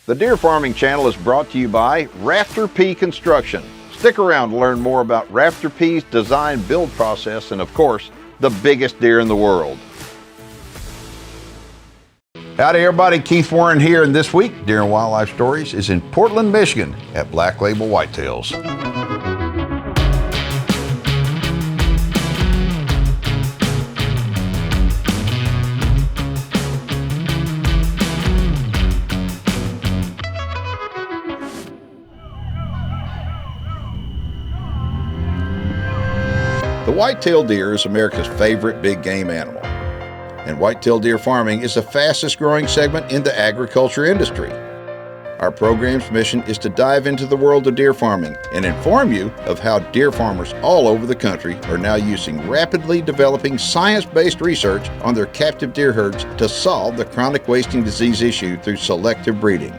The Deer Farming Channel is brought to you by Rafter P Construction. Stick around to learn more about Rafter P's design build process and, of course, the biggest deer in the world. Howdy everybody, Keith Warren here, and this week Deer and Wildlife Stories is in Portland, Michigan at Black Label Whitetails. The whitetail deer is America's favorite big game animal, and whitetail deer farming is the fastest growing segment in the agriculture industry. Our program's mission is to dive into the world of deer farming and inform you of how deer farmers all over the country are now using rapidly developing science-based research on their captive deer herds to solve the chronic wasting disease issue through selective breeding.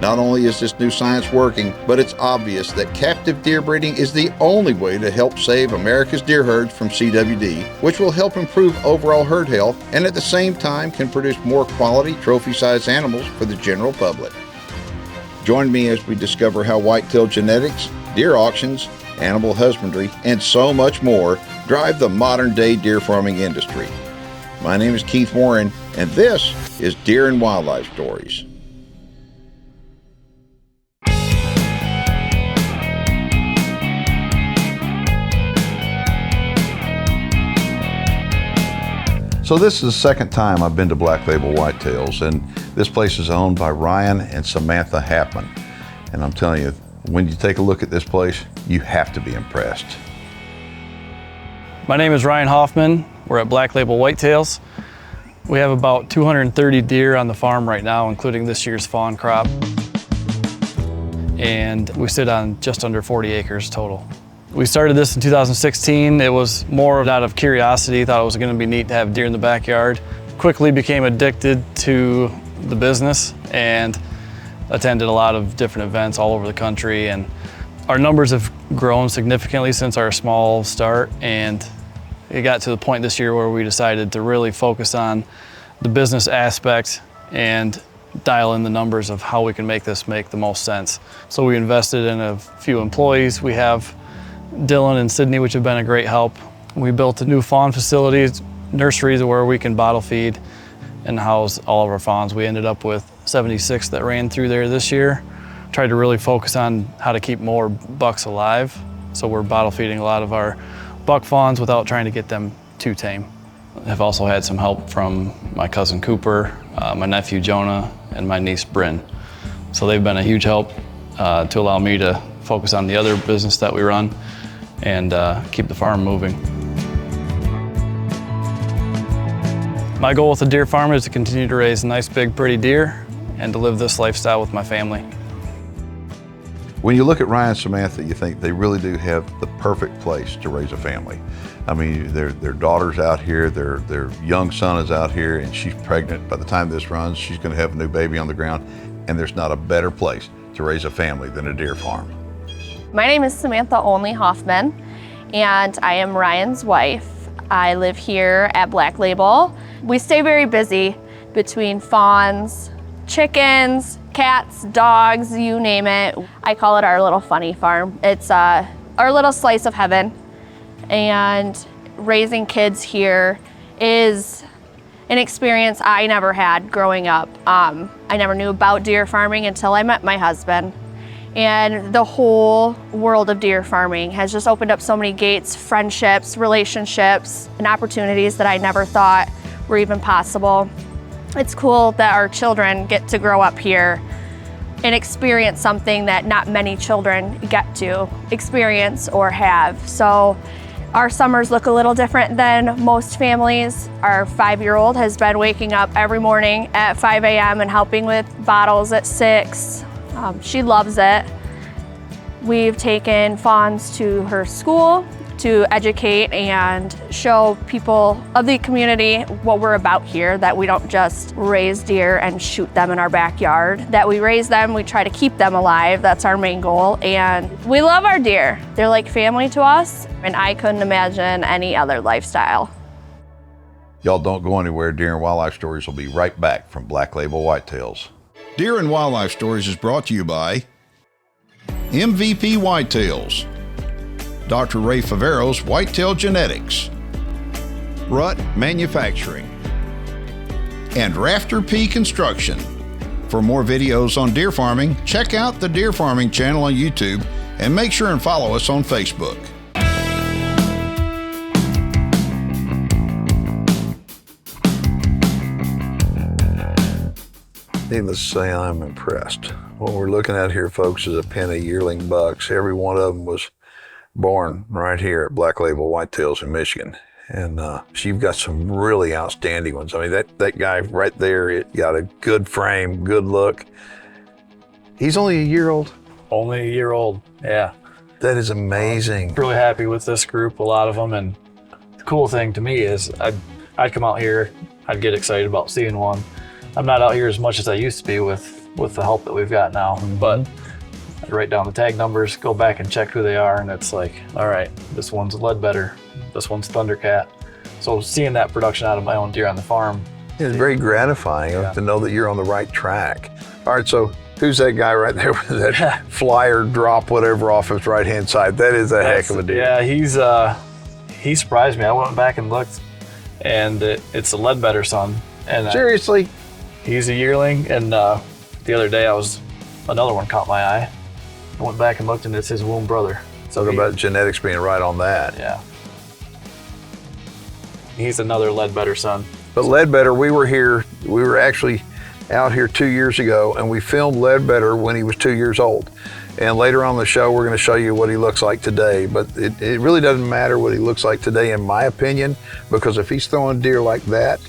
Not only is this new science working, but it's obvious that captive deer breeding is the only way to help save America's deer herds from CWD, which will help improve overall herd health and at the same time can produce more quality trophy-sized animals for the general public. Join me as we discover how whitetail genetics, deer auctions, animal husbandry, and so much more drive the modern-day deer farming industry. My name is Keith Warren, and this is Deer and Wildlife Stories. So this is the second time I've been to Black Label Whitetails, and this place is owned by Ryan and Samantha Halfman. And I'm telling you, when you take a look at this place, you have to be impressed. My name is Ryan Halfman. We're at Black Label Whitetails. We have about 230 deer on the farm right now, including this year's fawn crop. And we sit on just under 40 acres total. We started this in 2016. It was more out of curiosity, thought it was gonna be neat to have deer in the backyard. Quickly became addicted to the business and attended a lot of different events all over the country. And our numbers have grown significantly since our small start. And it got to the point this year where we decided to really focus on the business aspect and dial in the numbers of how we can make this make the most sense. So we invested in a few employees. We have Dylan and Sydney, which have been a great help. We built a new fawn facility, nurseries where we can bottle feed and house all of our fawns. We ended up with 76 that ran through there this year. Tried to really focus on how to keep more bucks alive. So we're bottle feeding a lot of our buck fawns without trying to get them too tame. I've also had some help from my cousin Cooper, my nephew Jonah, and my niece Bryn. So they've been a huge help to allow me to focus on the other business that we run and keep the farm moving. My goal with the deer farm is to continue to raise nice, big, pretty deer and to live this lifestyle with my family. When you look at Ryan and Samantha, you think they really do have the perfect place to raise a family. I mean, their daughter's out here, their young son is out here, and she's pregnant. By the time this runs, she's gonna have a new baby on the ground, and there's not a better place to raise a family than a deer farm. My name is Samantha Only Halfman, and I am Ryan's wife. I live here at Black Label. We stay very busy between fawns, chickens, cats, dogs, you name it. I call it our little funny farm. It's our little slice of heaven. And raising kids here is an experience I never had growing up. I never knew about deer farming until I met my husband. And the whole world of deer farming has just opened up so many gates, friendships, relationships, and opportunities that I never thought were even possible. It's cool that our children get to grow up here and experience something that not many children get to experience or have. So our summers look a little different than most families. Our 5-year-old has been waking up every morning at 5 a.m. and helping with bottles at 6. She loves it. We've taken fawns to her school to educate and show people of the community what we're about here, that we don't just raise deer and shoot them in our backyard, that we raise them, we try to keep them alive. That's our main goal. And we love our deer. They're like family to us, and I couldn't imagine any other lifestyle. Y'all don't go anywhere. Deer and Wildlife Stories will be right back from Black Label Whitetails. Deer and Wildlife Stories is brought to you by MVP Whitetails, Dr. Ray Favero's Whitetail Genetics, Rut Manufacturing, and Rafter P Construction. For more videos on deer farming, check out the Deer Farming channel on YouTube and make sure and follow us on Facebook. Needless to say, I'm impressed. What we're looking at here, folks, is a pen of yearling bucks. Every one of them was born right here at Black Label Whitetails in Michigan. And you've got some really outstanding ones. I mean, that guy right there, it got a good frame, good look. He's only a year old. Only a year old, yeah. That is amazing. Really happy with this group, a lot of them. And the cool thing to me is I'd come out here, I'd get excited about seeing one. I'm not out here as much as I used to be with the help that we've got now, but I write down the tag numbers, go back and check who they are, and it's like, all right, this one's a Leadbetter, this one's Thundercat. So seeing that production out of my own deer on the farm. It's very gratifying to know that you're on the right track. All right, so who's that guy right there with that flyer drop, whatever, off his right-hand side? That is a heck of a deer. Yeah, he surprised me. I went back and looked, and it's a Leadbetter son. And Seriously? He's a yearling, and the other day another one caught my eye. I went back and looked, and it's his womb brother. So talk about genetics being right on that. Yeah. He's another Leadbetter son. But Leadbetter, we were actually out here 2 years ago, and we filmed Leadbetter when he was 2 years old. And later on in the show, we're going to show you what he looks like today. But it really doesn't matter what he looks like today, in my opinion, because if he's throwing deer like that,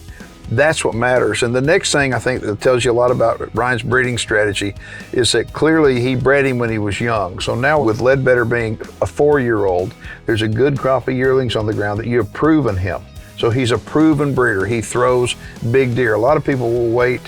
that's what matters. And the next thing I think that tells you a lot about Ryan's breeding strategy is that clearly he bred him when he was young. So now with Leadbetter being a 4-year-old, there's a good crop of yearlings on the ground that you have proven him. So he's a proven breeder. He throws big deer. A lot of people will wait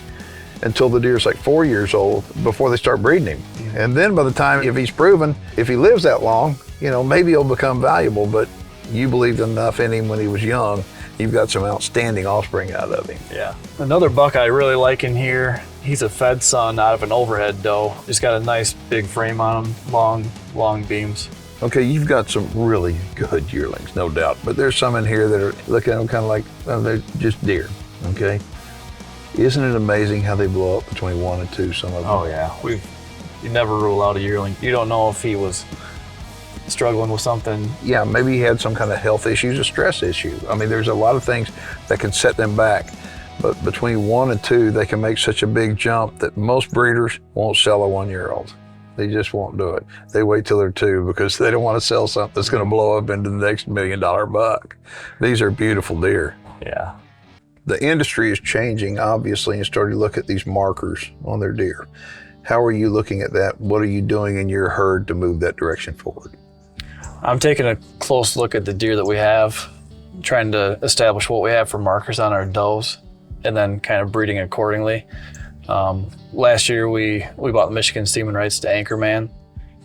until the deer's like 4 years old before they start breeding him. And then by the time, if he's proven, if he lives that long, maybe he'll become valuable, but you believed enough in him when he was young. You've got some outstanding offspring out of him. Yeah. Another buck I really like in here, he's a fed son out of an overhead doe. He's got a nice big frame on him, long beams. Okay, you've got some really good yearlings, no doubt, but there's some in here that are looking at them kind of like, they're just deer, okay? Isn't it amazing how they blow up between 1 and 2, some of them? Oh yeah, you never rule out a yearling. You don't know if he was struggling with something. Yeah, maybe he had some kind of health issues, a stress issue. I mean, there's a lot of things that can set them back, but between 1 and 2, they can make such a big jump that most breeders won't sell a 1-year-old. They just won't do it. They wait till they're 2 because they don't want to sell something that's going to blow up into the next $1 million buck. These are beautiful deer. Yeah. The industry is changing, obviously, and starting to look at these markers on their deer. How are you looking at that? What are you doing in your herd to move that direction forward? I'm taking a close look at the deer that we have, trying to establish what we have for markers on our does, and then kind of breeding accordingly. Last year we bought the Michigan semen rights to Anchorman,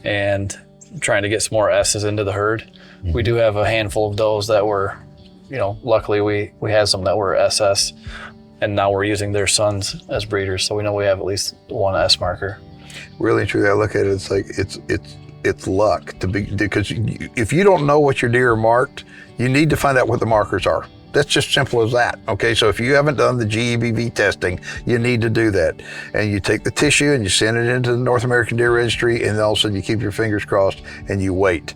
and trying to get some more S's into the herd. Mm-hmm. We do have a handful of does that were, luckily we had some that were SS, and now we're using their sons as breeders, so we know we have at least one S marker. Really and truly, I look at it, it's like it's luck because if you don't know what your deer are marked, you need to find out what the markers are. That's just simple as that, okay? So if you haven't done the GEBV testing, you need to do that. And you take the tissue and you send it into the North American Deer Registry, and all of a sudden you keep your fingers crossed and you wait.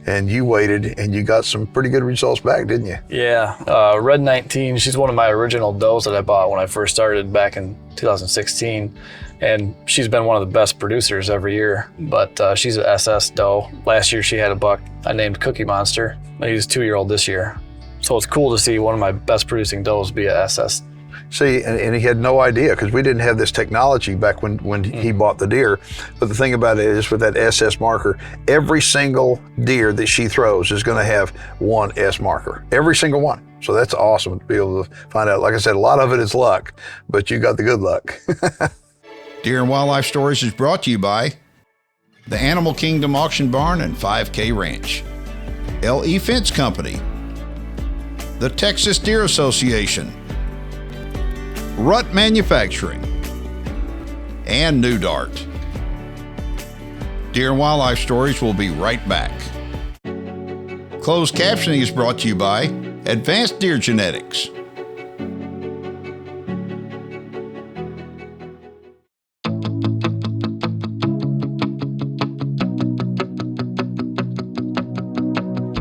And you waited and you got some pretty good results back, didn't you? Yeah, Red 19, she's one of my original does that I bought when I first started back in 2016. And she's been one of the best producers every year, but she's an SS doe. Last year she had a buck I named Cookie Monster. He's 2-year-old this year. So it's cool to see one of my best producing does be a SS. See, and he had no idea because we didn't have this technology back when he bought the deer. But the thing about it is with that SS marker, every single deer that she throws is going to have one S marker, every single one. So that's awesome to be able to find out. Like I said, a lot of it is luck, but you got the good luck. Deer and Wildlife Stories is brought to you by the Animal Kingdom Auction Barn and 5K Ranch, LE Fence Company, the Texas Deer Association, Rut Manufacturing, and New Dart. Deer and Wildlife Stories will be right back. Closed captioning is brought to you by Advanced Deer Genetics.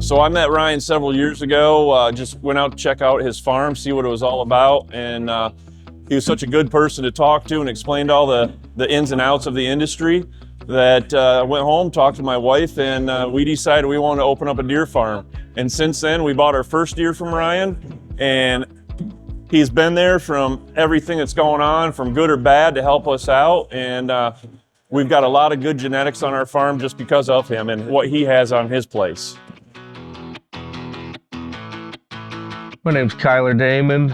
So I met Ryan several years ago, just went out to check out his farm, see what it was all about, and he was such a good person to talk to and explained all the ins and outs of the industry that I went home, talked to my wife, and we decided we wanted to open up a deer farm. And since then, we bought our first deer from Ryan, and he's been there from everything that's going on, from good or bad, to help us out. And we've got a lot of good genetics on our farm just because of him and what he has on his place. My name's Kyler Damon,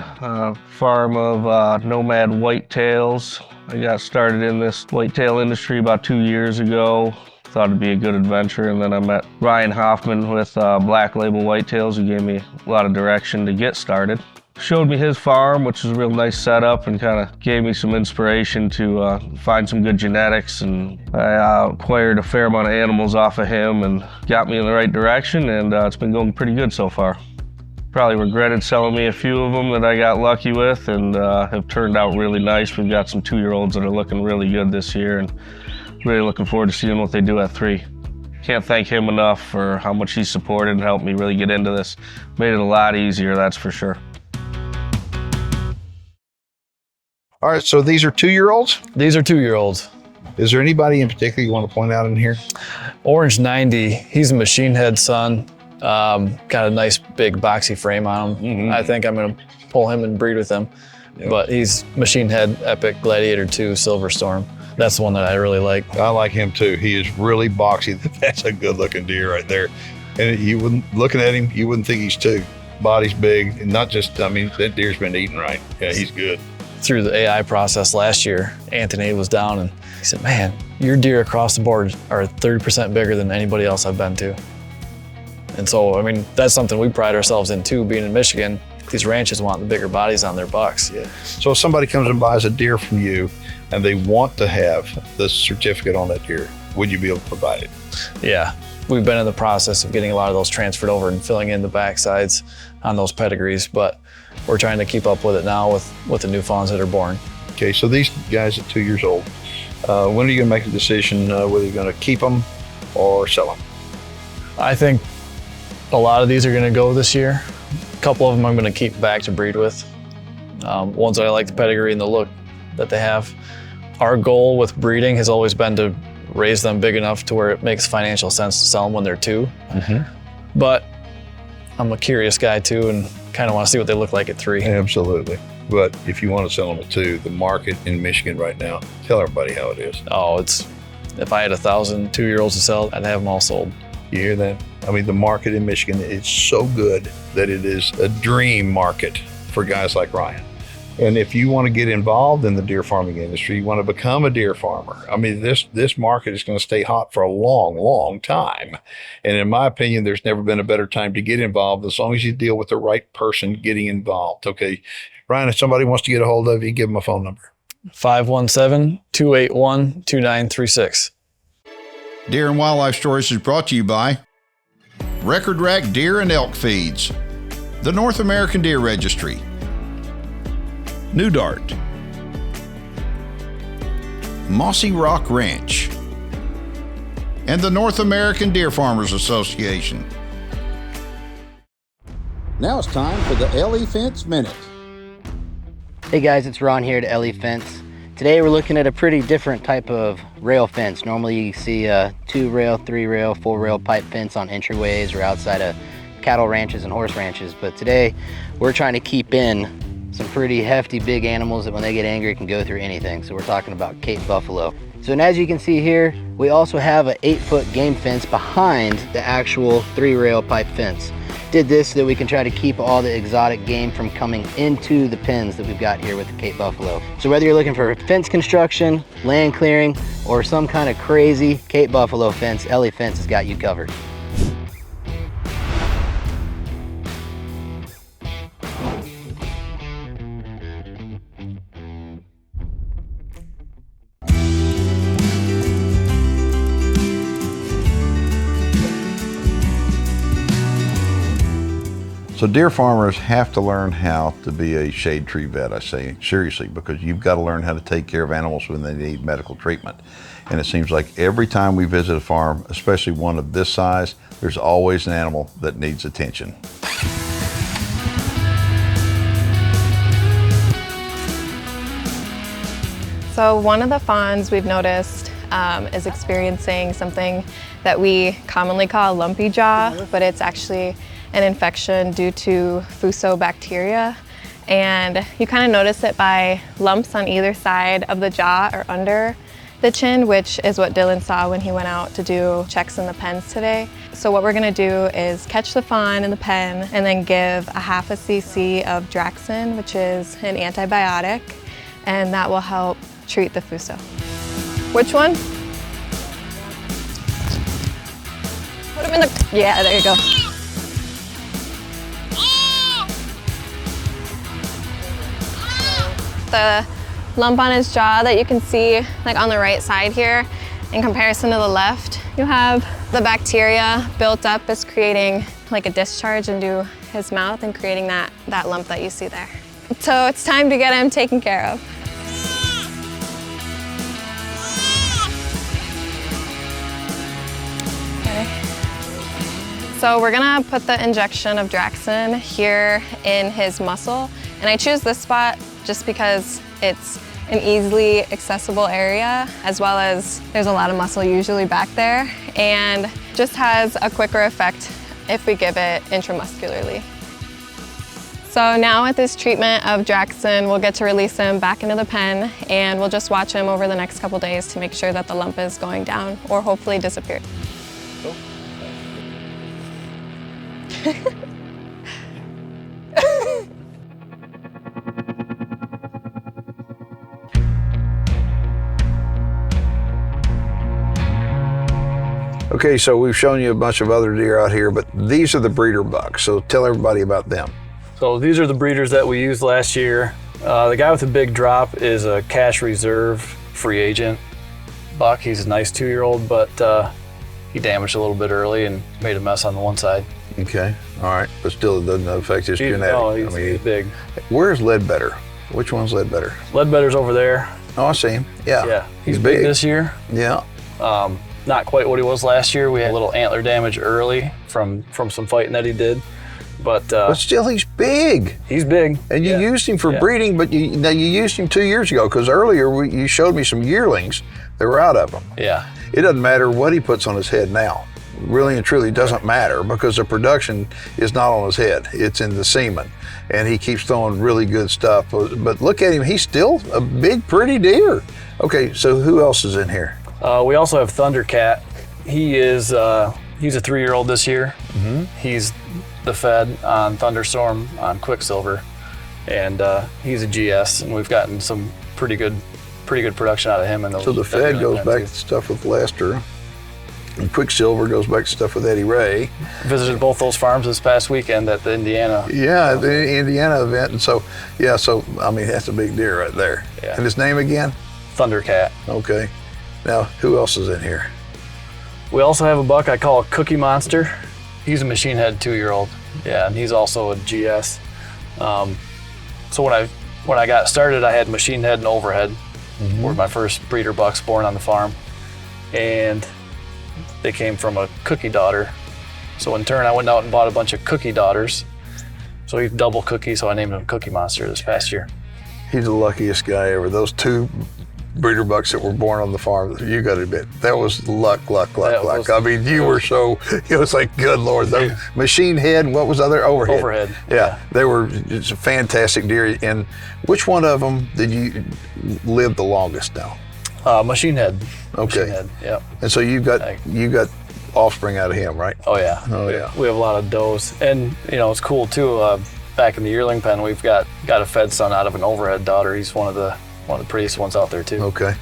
farm of Nomad Whitetails. I got started in this whitetail industry about 2 years ago. Thought it'd be a good adventure, and then I met Ryan Halfman with Black Label Whitetails, who gave me a lot of direction to get started. Showed me his farm, which is a real nice setup, and kind of gave me some inspiration to find some good genetics. And I acquired a fair amount of animals off of him and got me in the right direction, and it's been going pretty good so far. Probably regretted selling me a few of them that I got lucky with, and have turned out really nice. We've got some 2-year-olds that are looking really good this year, and really looking forward to seeing what they do at 3. Can't thank him enough for how much he supported and helped me really get into this. Made it a lot easier, that's for sure. All right, so these are 2-year-olds? These are 2-year-olds. Is there anybody in particular you want to point out in here? Orange 90, he's a machine head son. Got a nice big boxy frame on him. Mm-hmm. I think I'm gonna pull him and breed with him. Yep. But he's Machine Head Epic Gladiator 2 Silver Storm. That's the one that I really like. I like him too. He is really boxy. That's a good looking deer right there. And you wouldn't, looking at him, you wouldn't think he's 2. Body's big, and not just, I mean, that deer's been eating right. Yeah, he's good. Through the AI process last year, Anthony was down and he said, man, your deer across the board are 30% bigger than anybody else I've been to. And so, I mean, that's something we pride ourselves in too, being in Michigan. These ranches want the bigger bodies on their bucks. Yeah. So if somebody comes and buys a deer from you and they want to have the certificate on that deer, would you be able to provide it? Yeah, we've been in the process of getting a lot of those transferred over and filling in the backsides on those pedigrees, but we're trying to keep up with it now with the new fawns that are born. Okay, so these guys at 2 years old, when are you gonna make a decision whether you're gonna keep them or sell them? I think a lot of these are gonna go this year. A couple of them I'm gonna keep back to breed with. Ones that I like the pedigree and the look that they have. Our goal with breeding has always been to raise them big enough to where it makes financial sense to sell them when they're 2. Mm-hmm. But I'm a curious guy too, and kind of want to see what they look like at 3. Absolutely. But if you want to sell them at 2, the market in Michigan right now, tell everybody how it is. Oh, if I had 1,000 2-year-olds to sell, I'd have them all sold. You hear that? I mean, the market in Michigan is so good that it is a dream market for guys like Ryan. And if you want to get involved in the deer farming industry, you want to become a deer farmer. I mean, this market is going to stay hot for a long, long time. And in my opinion, there's never been a better time to get involved as long as you deal with the right person getting involved. Okay, Ryan, if somebody wants to get a hold of you, give them a phone number. 517-281-2936. Deer and Wildlife Stories is brought to you by Record Rack Deer and Elk Feeds, the North American Deer Registry, New Dart, Mossy Rock Ranch, and the North American Deer Farmers Association. Now it's time for the LE Fence Minute. Hey guys, it's Ron here at LE Fence. Today we're looking at a pretty different type of rail fence. Normally you see a 2-rail, 3-rail, 4-rail pipe fence on entryways or outside of cattle ranches and horse ranches. But today we're trying to keep in some pretty hefty big animals that when they get angry can go through anything. So we're talking about Cape buffalo. So and as you can see here, we also have an 8-foot game fence behind the actual 3-rail pipe fence. Did this so that we can try to keep all the exotic game from coming into the pens that we've got here with the Cape buffalo. So whether you're looking for fence construction, land clearing, or some kind of crazy Cape buffalo fence, LE Fence has got you covered. So deer farmers have to learn how to be a shade tree vet, I say seriously, because you've got to learn how to take care of animals when they need medical treatment. And it seems like every time we visit a farm, especially one of this size, there's always an animal that needs attention. So one of the fawns we've noticed is experiencing something that we commonly call lumpy jaw, but it's actually an infection due to fusobacteria. And you kind of notice it by lumps on either side of the jaw or under the chin, which is what Dylan saw when he went out to do checks in the pens today. So what we're gonna do is catch the fawn in the pen and then give a half a cc of Draxxin, which is an antibiotic, and that will help treat the fuso. Which one? Put him in the, yeah, there you go. The lump on his jaw that you can see like on the right side here, in comparison to the left, you have the bacteria built up is creating like a discharge into his mouth and creating that lump that you see there. So it's time to get him taken care of. So we're gonna put the injection of Draxxin here in his muscle. And I choose this spot just because it's an easily accessible area, as well as there's a lot of muscle usually back there, and just has a quicker effect if we give it intramuscularly. So now with this treatment of Draxxin, we'll get to release him back into the pen, and we'll just watch him over the next couple days to make sure that the lump is going down or hopefully disappeared. Cool. Okay, so we've shown you a bunch of other deer out here, but these are the breeder bucks. So tell everybody about them. So these are the breeders that we used last year. The guy with the big drop is a cash reserve free agent buck. He's a nice 2-year-old, but he damaged a little bit early and made a mess on the one side. Okay, all right, but still it doesn't affect his genetics. No, he's big. Where's Ledbetter? Which one's Ledbetter? Ledbetter's over there. Oh, I see him. Yeah. Yeah, he's big this year. Yeah. Not quite what he was last year. We had a little antler damage early from some fighting that he did. But still, he's big. He's big. And you used him for breeding, but you used him 2 years ago, because earlier you showed me some yearlings that were out of him. Yeah. It doesn't matter what he puts on his head now. Really and truly doesn't matter, because the production is not on his head. It's in the semen. And he keeps throwing really good stuff. But look at him, he's still a big, pretty deer. Okay, so who else is in here? We also have Thundercat. He's a 3-year-old this year. Mm-hmm. He's the fed on Thunderstorm on Quicksilver, and he's a GS, and we've gotten some pretty good production out of him. And so the fed goes back to stuff with Lester, and Quicksilver goes back to stuff with Eddie Ray. Visited both those farms this past weekend at the Indiana. Yeah, the Indiana event, and so I mean, that's a big deer right there. Yeah. And his name again? Thundercat. Okay. Now, who else is in here? We also have a buck I call a Cookie Monster. He's a machine head 2-year-old. Yeah, and he's also a GS. So when I got started, I had machine head and overhead. Mm-hmm. Were my first breeder bucks born on the farm, and they came from a Cookie daughter. So in turn, I went out and bought a bunch of Cookie daughters. So he's double Cookie, so I named him Cookie Monster this past year. He's the luckiest guy ever. Those 2 breeder bucks that were born on the farm, you got to admit, that was luck. I mean, you were so, it was like, good Lord, those machine head, what was other? Overhead. Yeah, they were just a fantastic deer. And which one of them did you live the longest now? Machine head. Okay. Machine head, yeah. And so you got offspring out of him, right? Oh yeah. We have a lot of does. And it's cool too, back in the yearling pen, we've got a fed son out of an overhead daughter. He's one of the prettiest ones out there too. Okay.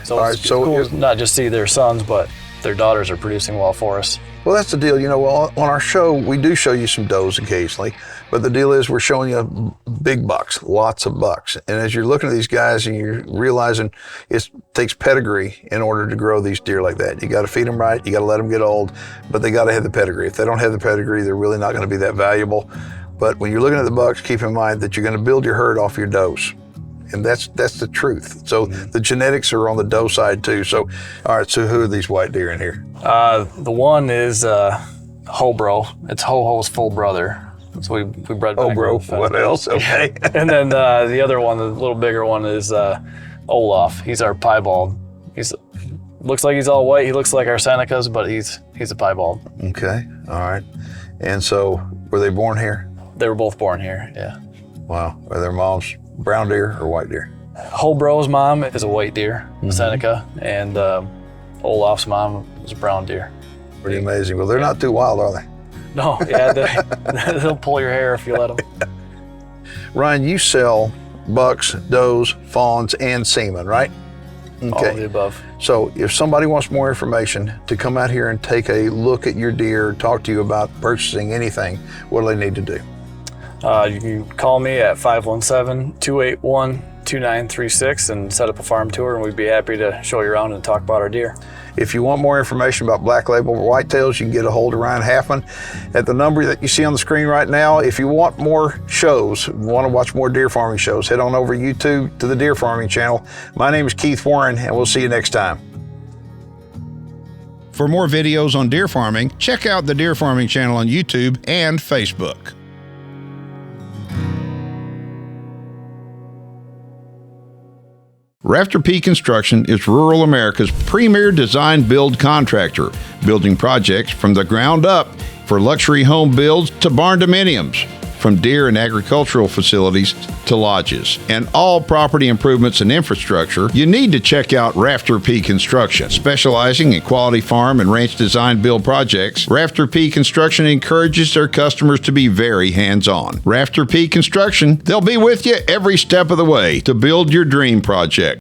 So it's cool to not just see their sons, but their daughters are producing well for us. Well, that's the deal. On our show, we do show you some does occasionally, but the deal is we're showing you big bucks, lots of bucks. And as you're looking at these guys and you're realizing it takes pedigree in order to grow these deer like that. You got to feed them right. You got to let them get old, but they got to have the pedigree. If they don't have the pedigree, they're really not going to be that valuable. But when you're looking at the bucks, keep in mind that you're going to build your herd off your does. And that's the truth. So the genetics are on the doe side too. So, all right, so who are these white deer in here? The one is Hobro. It's Ho-Ho's full brother. So we bred back. Bro, what else? Okay. And then the other one, the little bigger one, is Olaf. He's our piebald. Looks like he's all white. He looks like our Senecas, but he's a piebald. Okay, all right. And so, were they born here? They were both born here, yeah. Wow. Are their moms brown deer or white deer? Holbro's mom is a white deer, Seneca, and Olaf's mom is a brown deer. Pretty amazing. Well, they're not too wild, are they? No, yeah, they'll pull your hair if you let them. Ryan, you sell bucks, does, fawns, and semen, right? All of the above. So if somebody wants more information to come out here and take a look at your deer, talk to you about purchasing anything, what do they need to do? You can call me at 517-281-2936 and set up a farm tour, and we'd be happy to show you around and talk about our deer. If you want more information about Black Label Whitetails, you can get a hold of Ryan Halfman at the number that you see on the screen right now. If you want more shows, want to watch more deer farming shows, head on over YouTube to the Deer Farming channel. My name is Keith Warren, and we'll see you next time. For more videos on deer farming, check out the Deer Farming channel on YouTube and Facebook. Rafter P Construction is rural America's premier design build contractor, building projects from the ground up for luxury home builds to barn dominiums, from deer and agricultural facilities to lodges, and all property improvements and infrastructure. You need to check out Rafter P Construction. Specializing in quality farm and ranch design build projects, Rafter P Construction encourages their customers to be very hands-on. Rafter P Construction, they'll be with you every step of the way to build your dream project.